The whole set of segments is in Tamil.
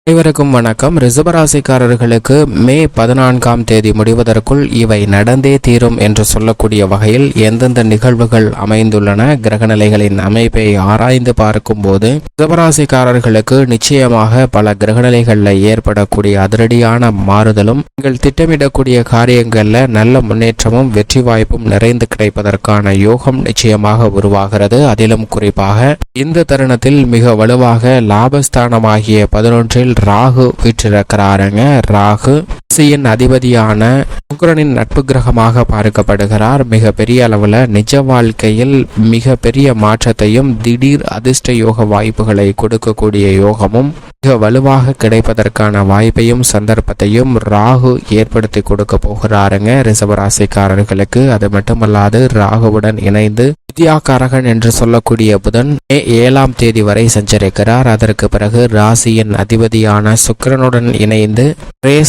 அனைவருக்கும் வணக்கம். ரிஷபராசிக்காரர்களுக்கு மே 14ஆம் தேதி முடிவதற்குள் இவை நடந்தே தீரும் என்று சொல்லக்கூடிய வகையில் எந்தெந்த நிகழ்வுகள் அமைந்துள்ளன, கிரகநிலைகளின் அமைப்பை ஆராய்ந்து பார்க்கும் போது ரிஷபராசிக்காரர்களுக்கு நிச்சயமாக பல கிரகநிலைகளில் ஏற்படக்கூடிய அதிரடியான மாறுதலும், நீங்கள் திட்டமிடக்கூடிய காரியங்களில் நல்ல முன்னேற்றமும் வெற்றி வாய்ப்பும் நிறைந்து கிடைப்பதற்கான யோகம் நிச்சயமாக உருவாகிறது. அதிலும் குறிப்பாக இந்த தருணத்தில் மிக வலுவாக லாபஸ்தானமாகிய 11 ராகு வீற்றிருக்கிறாருங்க. ராகு ராசியின் அதிபதியான சுக்கிரனின் நட்பு கிரகமாக பார்க்கப்படுகிறார். மிக பெரிய அளவில் நிஜ வாழ்க்கையில் மிக பெரிய மாற்றத்தையும் திடீர் அதிர்ஷ்ட யோக வாய்ப்புகளை கொடுக்கக்கூடிய யோகமும் மிக வலுவாக கிடைப்பதற்கான வாய்ப்பையும் சந்தர்ப்பத்தையும் ராகு ஏற்படுத்தி கொடுக்க போகிறாருங்க ரிஷபராசிக்காரர்களுக்கு. அது மட்டுமல்லாது ராகுவுடன் இணைந்து வித்யாகாரகன் என்று சொல்லக்கூடிய புதன் மே 7ஆம் தேதி வரை சஞ்சரிக்கிறார். அதற்கு பிறகு ராசியின் அதிபதியான சுக்கிரனுடன் இணைந்து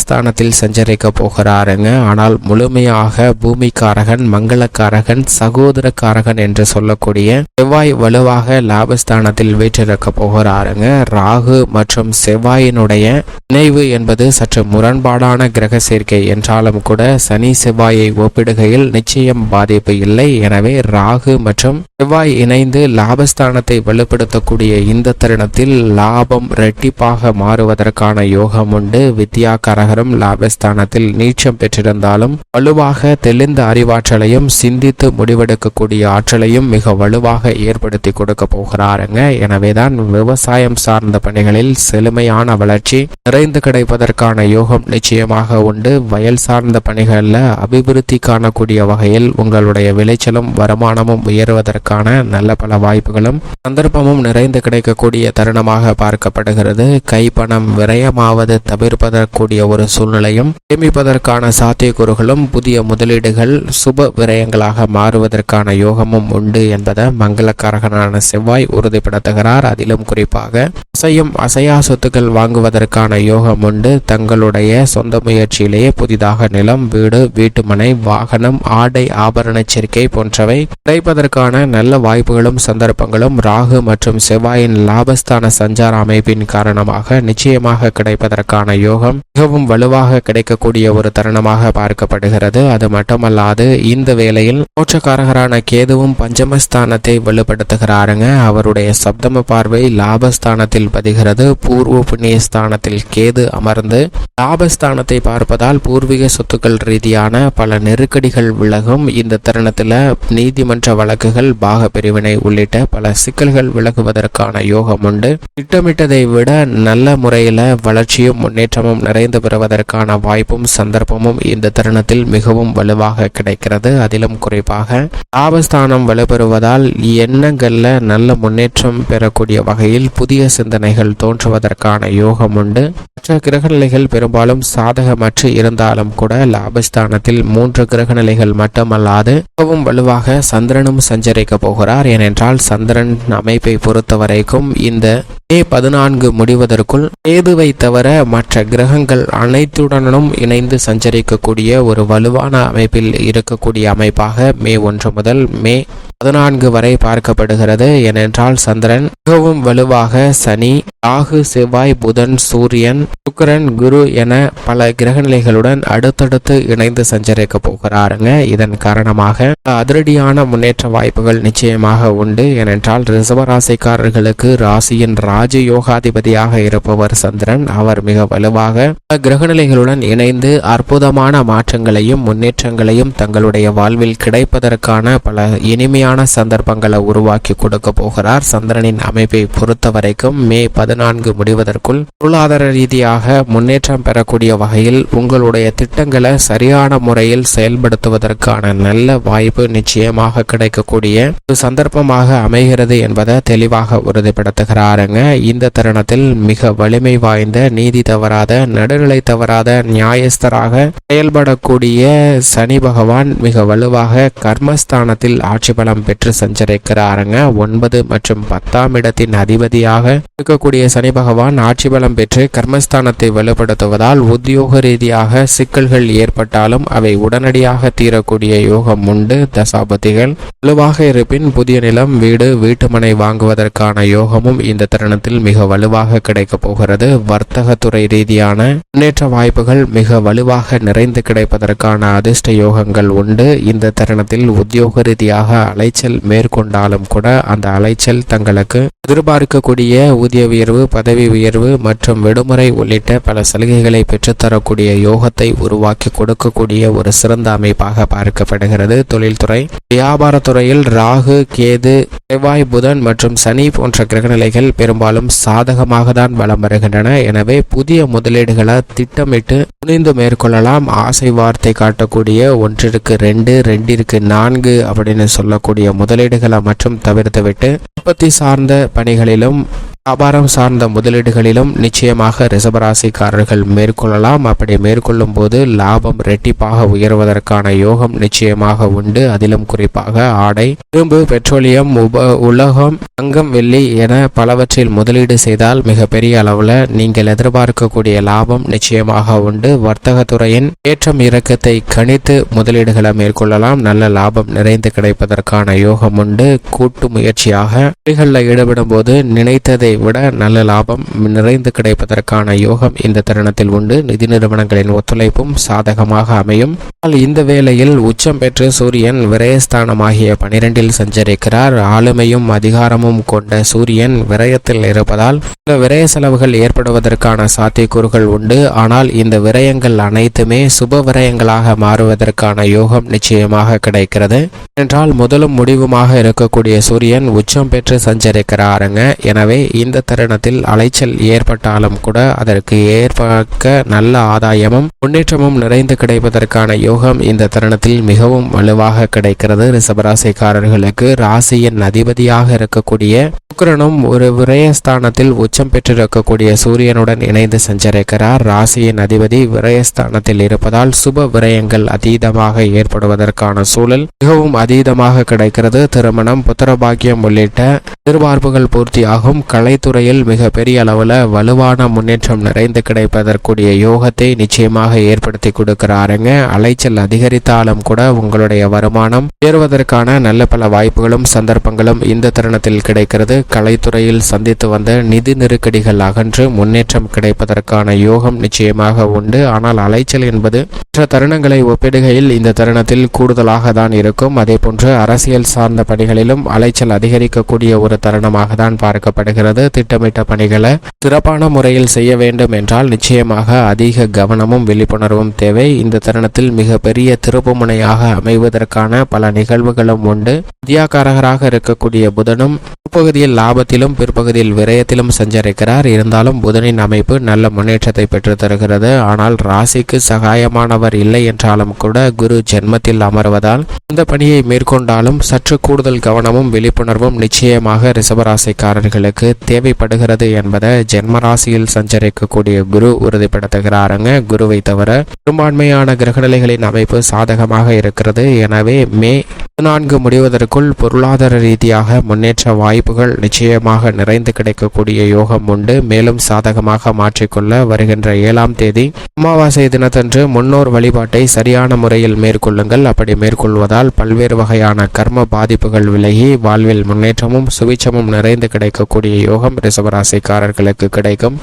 ஸ்தானத்தில் சஞ்சரிக்க போகிறாருங்க. ஆனால் முழுமையாக பூமிக்காரகன், மங்களக்காரகன், சகோதரக்காரகன் என்று சொல்லக்கூடிய செவ்வாய் வலுவாக லாபஸ்தானத்தில் வீற்றிருக்க போகிறாருங்க. ராகு மற்றும் செவ்வாயினுடைய இணைவு என்பது சற்று முரண்பாடான கிரக சேர்க்கை என்றாலும் கூட சனி செவ்வாயை ஒப்பிடுகையில் நிச்சயம் பாதிப்பு இல்லை. எனவே ராகு மற்றும் செவ்வாய் இணைந்து லாபஸ்தானத்தை வலுப்படுத்தக்கூடிய இந்த தருணத்தில் லாபம் இரட்டிப்பாக மாறுவதற்கான யோகம் உண்டு. வித்யாகாரகரும் லாபஸ்தானத்தில் நீச்சம் பெற்றிருந்தாலும் வலுவாக தெளிந்த அறிவாற்றலையும் சிந்தித்து முடிவெடுக்கக்கூடிய ஆற்றலையும் மிக வலுவாக ஏற்படுத்தி கொடுக்க போகிறாருங்க. எனவேதான் விவசாயம் சார்ந்த பணிகளில் செழுமையான வளர்ச்சி நிறைந்து கிடைப்பதற்கான யோகம் நிச்சயமாக உண்டு. வயல் சார்ந்த பணிகளில் அபிவிருத்தி காணக்கூடிய வகையில் உங்களுடைய விளைச்சலும் வருமானமும் உயர்வதற்கான நல்ல பல வாய்ப்புகளும் சந்தர்ப்பமும் நிறைந்து கிடைக்கக்கூடிய தருணமாக பார்க்கப்படுகிறது. கைப்பணம் விரயமாவது தவிர்ப்பதற்குரிய ஒரு சூழ்நிலையும் சேமிப்பதற்கான சாத்தியக்கூறுகளும் புதிய முதலீடுகள் சுப விரயங்களாக மாறுவதற்கான யோகமும் உண்டு என்பதை மங்களக்காரகனான செவ்வாய் உறுதிப்படுத்துகிறார். அதிலும் குறிப்பாக அசையா சொத்துக்கள் வாங்குவதற்கான யோகம் உண்டு. தங்களுடைய சொந்த முயற்சியிலேயே புதிதாக நிலம், வீடு, வீட்டுமனை, வாகனம், ஆடை, ஆபரண சேர்க்கை போன்றவை கிடைப்பதற்கான நல்ல வாய்ப்புகளும் சந்தர்ப்பங்களும் ராகு மற்றும் செவ்வாயின் லாபஸ்தான சஞ்சார அமைப்பின் காரணமாக நிச்சயமாக கிடைப்பதற்கான யோகம் மிகவும் வலுவாக கிடைக்கக்கூடிய ஒரு தருணமாக பார்க்கப்படுகிறது. அது மட்டுமல்லாது இந்த வேளையில் மோட்சக்காரகரான கேதுவும் பஞ்சமஸ்தானத்தை வலுப்படுத்துகிறாருங்க. அவருடைய சப்தம பார்வை லாபஸ்தானத்தில் பதிகிறது. பூர்வ புண்ணிய ஸ்தானத்தில் கேது அமர்ந்து லாபஸ்தானத்தை பார்ப்பதால் பூர்வீக சொத்துக்கள் ரீதியான பல நெருக்கடிகள் விலகும். இந்த தருணத்தில் நீதிமன்ற வழக்குகள், பாக பிரிவினை உள்ளிட்ட பல சிக்கல்கள் விலகுவதற்கான யோகம் உண்டு. திட்டமிட்டதை விட நல்ல முறையில் வளர்ச்சியும் முன்னேற்றமும் நிறைந்து பெறுவதற்கான வாய்ப்பும் சந்தர்ப்பமும் இந்த தருணத்தில் மிகவும் வலுவாக கிடைக்கிறது. அதிலும் குறிப்பாக லாபஸ்தானம் வலுப்பெறுவதால் எண்ணங்கள்ல நல்ல முன்னேற்றம் பெறக்கூடிய வகையில் புதிய சிந்தனைகள் தோன்றுவதற்கான யோகம் உண்டு. மற்ற கிரகநிலைகள் பெரும்பாலும் சாதகமற்று இருந்தாலும் கூட லாபஸ்தானத்தில் 3 கிரகநிலைகள் மட்டுமல்லாது மிகவும் வலுவாக சந்திரனும் சஞ்சரிக்க போகிறார். ஏனென்றால் சந்திரன் அமைப்பை பொறுத்த வரைக்கும் இந்த மே 14 முடிவதற்குள் கேதுவை தவிர மற்ற கிரகங்கள் அனைத்துடனும் இணைந்து சஞ்சரிக்கக்கூடிய ஒரு வலுவான அமைப்பில் இருக்கக்கூடிய அமைப்பாக மே 1 முதல் மே 14 வரை பார்க்கப்படுகிறது. ஏனென்றால் சந்திரன் மிகவும் வலுவாக சனி, ராகு, செவ்வாய், புதன், சூரியன், சுக்கிரன், குரு என பல கிரகநிலைகளுடன் அடுத்தடுத்து இணைந்து சஞ்சரிக்க போகிறாருங்க. இதன் காரணமாக அதிரடியான முன்னேற்ற வாய்ப்புகள் நிச்சயமாக உண்டு. ஏனென்றால் ரிஷபராசிக்காரர்களுக்கு ராசியின் ராஜயோகாதிபதியாக இருப்பவர் சந்திரன். அவர் மிக வலுவாக கிரகநிலைகளுடன் இணைந்து அற்புதமான மாற்றங்களையும் முன்னேற்றங்களையும் தங்களுடைய வாழ்வில் கிடைப்பதற்கான பல இனிமையான சந்தர்ப்பங்களை உருவாக்கி கொடுக்க போகிறார். சந்திரனின் அமைப்பை பொறுத்த வரைக்கும் மே 14 முடிவதற்குள் பொருளாதார ரீதியாக முன்னேற்றம் பெறக்கூடிய வகையில் உங்களுடைய திட்டங்களை சரியான முறையில் செயல்படுத்துவதற்கான நல்ல வாய்ப்பு நிச்சயமாக கிடைக்கக்கூடிய ஒரு சந்தர்ப்பமாக அமைகிறது என்பதை தெளிவாக உறுதிப்படுத்துகிறாருங்க. இந்த தருணத்தில் மிக வலிமை வாய்ந்த, நீதி தவறாத, நடுநிலை தவறாத, நியாயஸ்தராக செயல்படக்கூடிய சனி பகவான் மிக வலுவாக கர்மஸ்தானத்தில் ஆட்சி பலம் பெற்று சஞ்சரிக்கிறாருங்க. 9 மற்றும் 10ஆம் இடத்தின் அதிபதியாக இருக்கக்கூடிய சனி பகவான் ஆட்சி பலம் பெற்று கர்மஸ்தான விரயஸ்தானத்தை வலுப்படுத்துவதால் உத்தியோக ரீதியாக சிக்கல்கள் ஏற்பட்டாலும் அவை உடனடியாக தீரக்கூடிய யோகம் உண்டு. தசாபதிகள் வலுவாக இருப்பின் புதிய நிலம், வீடு, வீட்டுமனை வாங்குவதற்கான யோகமும் இந்த தருணத்தில் மிக வலுவாக கிடைக்கப் போகிறது. வர்த்தகத்துறை ரீதியான முன்னேற்ற வாய்ப்புகள் மிக வலுவாக நிறைந்து கிடைப்பதற்கான அதிர்ஷ்ட யோகங்கள் உண்டு. இந்த தருணத்தில் உத்தியோக ரீதியாக அலைச்சல் மேற்கொண்டாலும் கூட அந்த அலைச்சல் தங்களுக்கு எதிர்பார்க்கக்கூடிய ஊதிய உயர்வு, பதவி உயர்வு மற்றும் விடுமுறை உள்ளிட்ட பல சலுகைகளை பெற்றுத்தரக்கூடிய யோகத்தை உருவாக்கி கொடுக்கக்கூடிய ஒரு சிறந்த அமைப்பாக பார்க்கப்படுகிறது. தொழில்துறை, வியாபாரத்துறையில் ராகு, கேது, செவ்வாய், புதன் மற்றும் சனி போன்ற கிரகநிலைகள் பெரும்பாலும் சாதகமாக தான் வலம் வருகின்றன. எனவே புதிய முதலீடுகளை திட்டமிட்டு துணிந்து மேற்கொள்ளலாம். ஆசை வார்த்தை காட்டக்கூடிய 1க்கு 2, 2ற்கு 4 அப்படின்னு சொல்லக்கூடிய முதலீடுகளை மற்றும் தவிர்த்துவிட்டு உற்பத்தி சார்ந்த பணிகளிலும் வியாபாரம் சார்ந்த முதலீடுகளிலும் நிச்சயமாக ரிஷபராசிக்காரர்கள் மேற்கொள்ளலாம். அப்படி மேற்கொள்ளும் போது லாபம் இரட்டிப்பாக உயர்வதற்கான யோகம் நிச்சயமாக உண்டு. அதிலும் குறிப்பாக ஆடை, இரும்பு, பெட்ரோலியம், உலோகம், தங்கம், வெள்ளி என பலவற்றில் முதலீடு செய்தால் மிக பெரிய அளவில் நீங்கள் எதிர்பார்க்கக்கூடிய லாபம் நிச்சயமாக உண்டு. வர்த்தகத்துறையின் ஏற்றம் இறக்கத்தை கணித்து முதலீடுகளை மேற்கொள்ளலாம். நல்ல லாபம் நிறைந்து கிடைப்பதற்கான யோகம் உண்டு. கூட்டு முயற்சியாக ஈடுபடும் போது நினைத்ததை விட நல்ல லாபம் நிறைந்து கிடைப்பதற்கான யோகம் இந்த தருணத்தில் உண்டு. நிதி நிறுவனங்களின் ஒத்துழைப்பும் சாதகமாக அமையும். இந்த வேளையில் உச்சம் பெற்று சூரியன் விரயஸ்தானமாகிய 12இல் சஞ்சரிக்கிறார். ஆளுமையும் அதிகாரமும் கொண்ட சூரியன் விரயத்தில் இருப்பதால் விரய செலவுகள் ஏற்படுவதற்கான சாத்தியக்கூறுகள் உண்டு. ஆனால் இந்த விரயங்கள் அனைத்துமே சுப விரயங்களாக மாறுவதற்கான யோகம் நிச்சயமாக கிடைக்கிறது. என்றால் முதலும் முடிவுமாக இருக்கக்கூடிய சூரியன் உச்சம் பெற்று சஞ்சரிக்கிறாருங்க. எனவே இந்த தருணத்தில் அலைச்சல் ஏற்பட்டாலும் கூட அதற்கு ஏற்ப நல்ல ஆதாயமும் முன்னேற்றமும் நிறைந்து கிடைப்பதற்கான யோகம் இந்த தருணத்தில் மிகவும் வலுவாக கிடைக்கிறது. ரிஷபராசிக்காரர்களுக்கு ராசியின் அதிபதியாக இருக்கக்கூடிய சுக்கிரனும் ஒரு விரயஸ்தானத்தில் உச்சம் பெற்றிருக்கக்கூடிய சூரியனுடன் இணைந்து சஞ்சரிக்கிறார். ராசியின் அதிபதி விரயஸ்தானத்தில் இருப்பதால் சுப விரயங்கள் அதீதமாக ஏற்படுவதற்கான சூழல் மிகவும் அதீதமாக கிடைக்கிறது. திருமணம், புத்திரபாக்கியம் உள்ளிட்ட எதிர்பார்ப்புகள் பூர்த்தியாகும். கலைத்துறையில் மிக பெரிய அளவில் வலுவான முன்னேற்றம் நிறைந்து கிடைப்பதற்குரிய யோகத்தை நிச்சயமாக ஏற்படுத்தி கொடுக்கிறாருங்க. அலைச்சல் அதிகரித்தாலும் கூட உங்களுடைய வருமானம் உயர்வதற்கான நல்ல பல வாய்ப்புகளும் சந்தர்ப்பங்களும் இந்த தருணத்தில் கிடைக்கிறது. கலைத்துறையில் சந்தித்து வந்த நிதி நெருக்கடிகள் அகன்று முன்னேற்றம் கிடைப்பதற்கான யோகம் நிச்சயமாக உண்டு. ஆனால் அலைச்சல் என்பது மற்ற தருணங்களை ஒப்பிடுகையில் இந்த தருணத்தில் கூடுதலாக தான் இருக்கும். அதே போன்று அரசியல் சார்ந்த பணிகளிலும் அலைச்சல் அதிகரிக்கக்கூடிய ஒரு தருணமாக தான் பார்க்கப்படுகிறது. திட்டமிட்ட பணிகளை சிறப்பான முறையில் செய்ய வேண்டும் என்றால் நிச்சயமாக அதிக கவனமும் விழிப்புணர்வும் தேவை. இந்த தருணத்தில் மிக பெரிய திருப்புமுனையாக அமைவதற்கான பல நிகழ்வுகளும் உண்டு. வித்யாகாரகராக இருக்கக்கூடிய புதனும் முற்பகுதியில் லாபத்திலும் பிற்பகுதியில் விரயத்திலும் சஞ்சரிக்கிறார். இருந்தாலும் புதனின் அமைப்பு நல்ல முன்னேற்றத்தை பெற்று தருகிறது. ஆனால் ராசிக்கு சகாயமானவர் இல்லை என்றாலும் கூட குரு ஜென்மத்தில் அமர்வதால் இந்த பணியை மேற்கொண்டாலும் சற்று கூடுதல் கவனமும் விழிப்புணர்வும் நிச்சயமாக ரிஷபராசிக்காரர்களுக்கு தேவைப்படுகிறது என்பதை ஜென்மராசியில் சஞ்சரிக்கக்கூடிய குரு உறுதிப்படுத்துகிறாருங்க. குருவை தவிர பெரும்பான்மையான கிரகநிலைகளின் அமைப்பு சாதகமாக இருக்கிறது. எனவே மே 14 முடிவதற்குள் பொருளாதார ரீதியாக முன்னேற்ற வாய்ப்புகள் நிச்சயமாக நிறைந்து கிடைக்கக்கூடிய யோகம் உண்டு. மேலும் சாதகமாக மாற்றிக்கொள்ள வருகின்ற 7ஆம் தேதி அமாவாசை தினத்தன்று முன்னோர் வழிபாட்டை சரியான முறையில் மேற்கொள்ளுங்கள். அப்படி மேற்கொள்வதால் பல்வேறு வகையான கர்ம பாதிப்புகள் விலகி வாழ்வில் முன்னேற்றமும் சுவிச்சமும் நிறைந்து கிடைக்கக்கூடிய யோகம் ரிஷபராசிக்காரர்களுக்கு கிடைக்கும்.